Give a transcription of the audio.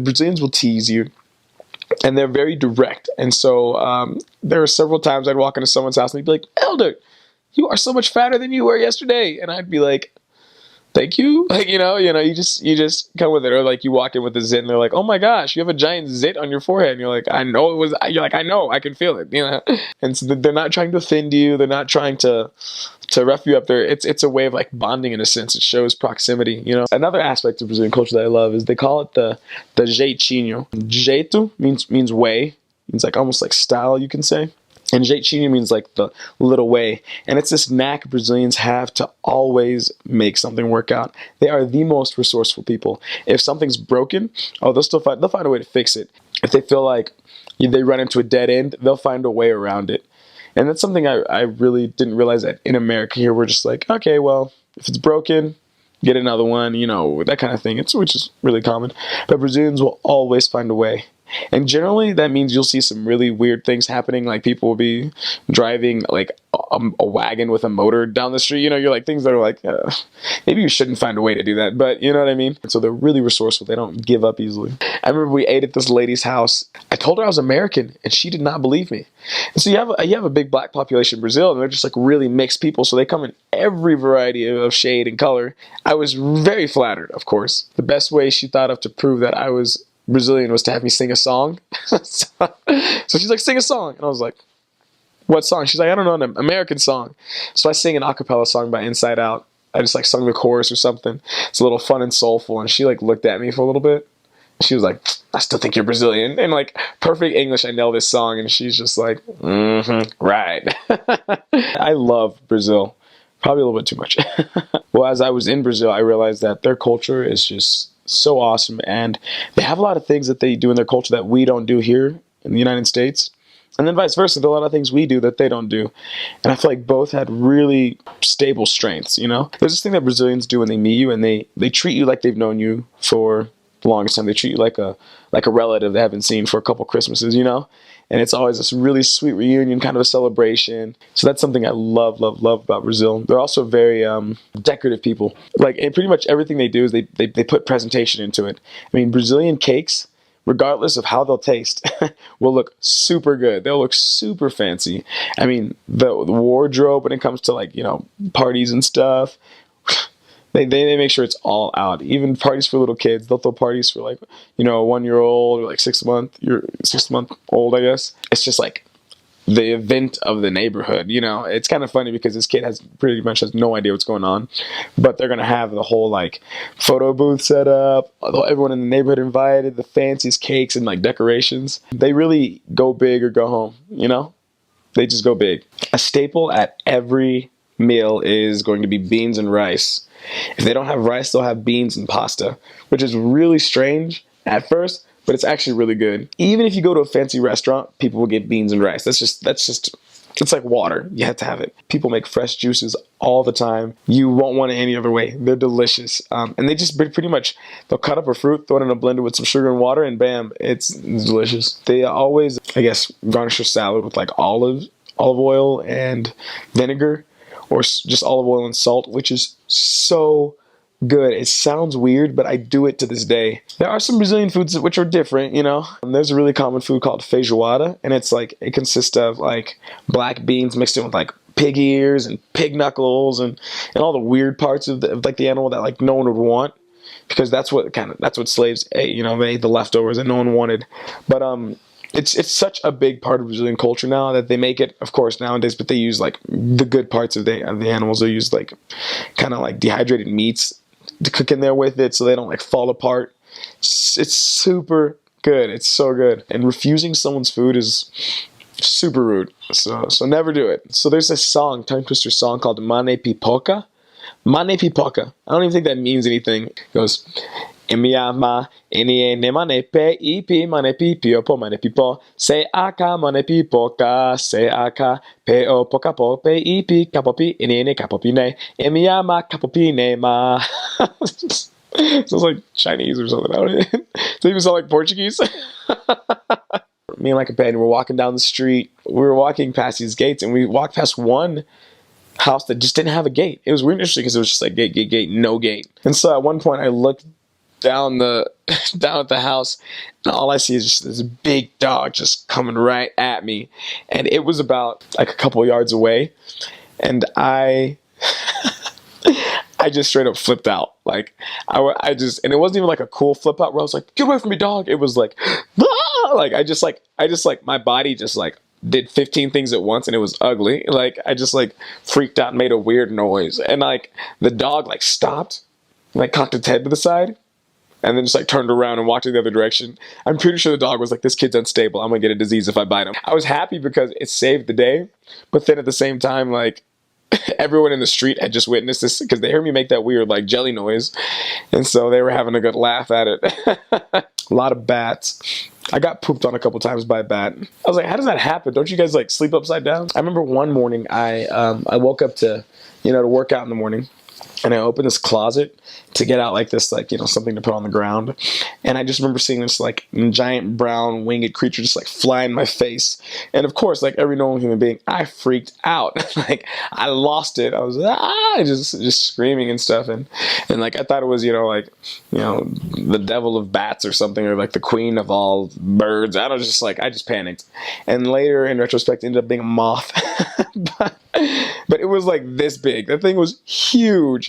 Brazilians will tease you, and they're very direct. And so there were several times I'd walk into someone's house and they'd be like, Elder, you are so much fatter than you were yesterday. And I'd be like, thank you. Like, you just come with it. Or like you walk in with a zit and they're like, oh my gosh, you have a giant zit on your forehead. And you're like, I know it was, you're like, I know, I can feel it, And so they're not trying to offend you. They're not trying to rough you up there. It's a way of like bonding in a sense. It shows proximity, Another aspect of Brazilian culture that I love is they call it the jeitinho. Jeito means way. Means like almost like style, you can say. And jeitinho means like the little way. And it's this knack Brazilians have to always make something work out. They are the most resourceful people. If something's broken, they'll find a way to fix it. If they feel like they run into a dead end, they'll find a way around it. And that's something I really didn't realize that in America here. We're just like, okay, well, if it's broken, get another one, that kind of thing. Which is really common. But Brazilians will always find a way. And generally, that means you'll see some really weird things happening. Like people will be driving like a wagon with a motor down the street. You're like things that are like, maybe you shouldn't find a way to do that. But you know what I mean? And so they're really resourceful. They don't give up easily. I remember we ate at this lady's house. I told her I was American, and she did not believe me. And so you have a big black population in Brazil, and they're just like really mixed people. So they come in every variety of shade and color. I was very flattered, of course. The best way she thought of to prove that I was Brazilian was to have me sing a song. So she's like, sing a song. And I was like, what song? She's like, I don't know, an American song. So I sing an a cappella song by Inside Out. I just like sung the chorus or something. It's a little fun and soulful. And she like looked at me for a little bit. She was like, I still think you're Brazilian. And like perfect English, I nailed this song. And she's just like, right. I love Brazil. Probably a little bit too much. Well, as I was in Brazil, I realized that their culture is just so awesome, and they have a lot of things that they do in their culture that we don't do here in the United States, and then vice versa. There are a lot of things we do that they don't do, and I feel like both had really stable strengths. There's this thing that Brazilians do when they meet you, and they treat you like they've known you for the longest time. They treat you like a relative they haven't seen for a couple Christmases, And it's always this really sweet reunion, kind of a celebration. So that's something I love about Brazil. They're also very decorative people. Like, and pretty much everything they do is they put presentation into it. I mean, Brazilian cakes, regardless of how they'll taste, will look super good. They'll look super fancy. I mean, the wardrobe when it comes to like, parties and stuff, They make sure it's all out. Even parties for little kids. They'll throw parties for like, a 1-year-old or like 6-month-old, I guess. It's just like the event of the neighborhood, It's kind of funny because this kid pretty much has no idea what's going on. But they're going to have the whole like photo booth set up. Everyone in the neighborhood invited, the fanciest cakes and like decorations. They really go big or go home, They just go big. A staple at every meal is going to be beans and rice. If they don't have rice, they'll have beans and pasta, which is really strange at first, but it's actually really good. Even if you go to a fancy restaurant, people will get beans and rice. That's just it's like water. You have to have it. People make fresh juices all the time. You won't want it any other way. They're delicious. And they just pretty much, they'll cut up a fruit, throw it in a blender with some sugar and water, and bam, it's delicious. They always, I guess, garnish their salad with like olive oil and vinegar, or just olive oil and salt, which is so good. It sounds weird, but I do it to this day. There are some Brazilian foods which are different, There's a really common food called feijoada, and it's like, it consists of like black beans mixed in with like pig ears and pig knuckles and all the weird parts of the animal that like no one would want, because that's what slaves ate, they ate the leftovers that no one wanted. But it's such a big part of Brazilian culture now that they make it, of course, nowadays, but they use like the good parts of the animals. They use like kind of like dehydrated meats to cook in there with it so they don't like fall apart. It's super good. It's so good. And refusing someone's food is super rude. So never do it. So there's this tongue twister song called Mane Pipoca. Mane Pipoca. I don't even think that means anything. It goes, Emiama, enie ne mane pe, ipi mane pipio po mane pipo, se aka mane pipoca, se aka pe o poca po pe ipi kapopi, enie ne kapopine, emiama kapopine ma. Sounds like Chinese or something. I don't know. Does it even sound like Portuguese? Me and my companion were walking down the street. We were walking past these gates, and we walked past one house that just didn't have a gate. It was weird, interesting, because it was just like gate, no gate. And so at one point I looked down the down at the house, and all I see is just this big dog just coming right at me, and it was about like a couple yards away, and I just straight up flipped out. Like I just, and it wasn't even like a cool flip out where I was like, "Get away from me, dog!" It was like, ah! Like I just like my body just like did 15 things at once, and it was ugly. Like I just like freaked out and made a weird noise, and like the dog like stopped, like cocked its head to the side, and then just like turned around and walked in the other direction. I'm pretty sure the dog was like, "This kid's unstable. I'm gonna get a disease if I bite him." I was happy because it saved the day, but then at the same time, like everyone in the street had just witnessed this because they heard me make that weird like jelly noise, and so they were having a good laugh at it. A lot of bats. I got pooped on a couple times by a bat. I was like, how does that happen? Don't you guys like sleep upside down? I remember one morning I woke up to to work out in the morning, and I opened this closet to get out like this, like, something to put on the ground. And I just remember seeing this like giant brown winged creature just like fly in my face. And of course, like every normal human being, I freaked out. Like I lost it. I was just screaming and stuff. And like I thought it was, the devil of bats or something, or like the queen of all birds. I just panicked. And later in retrospect, it ended up being a moth. but it was like this big. That thing was huge.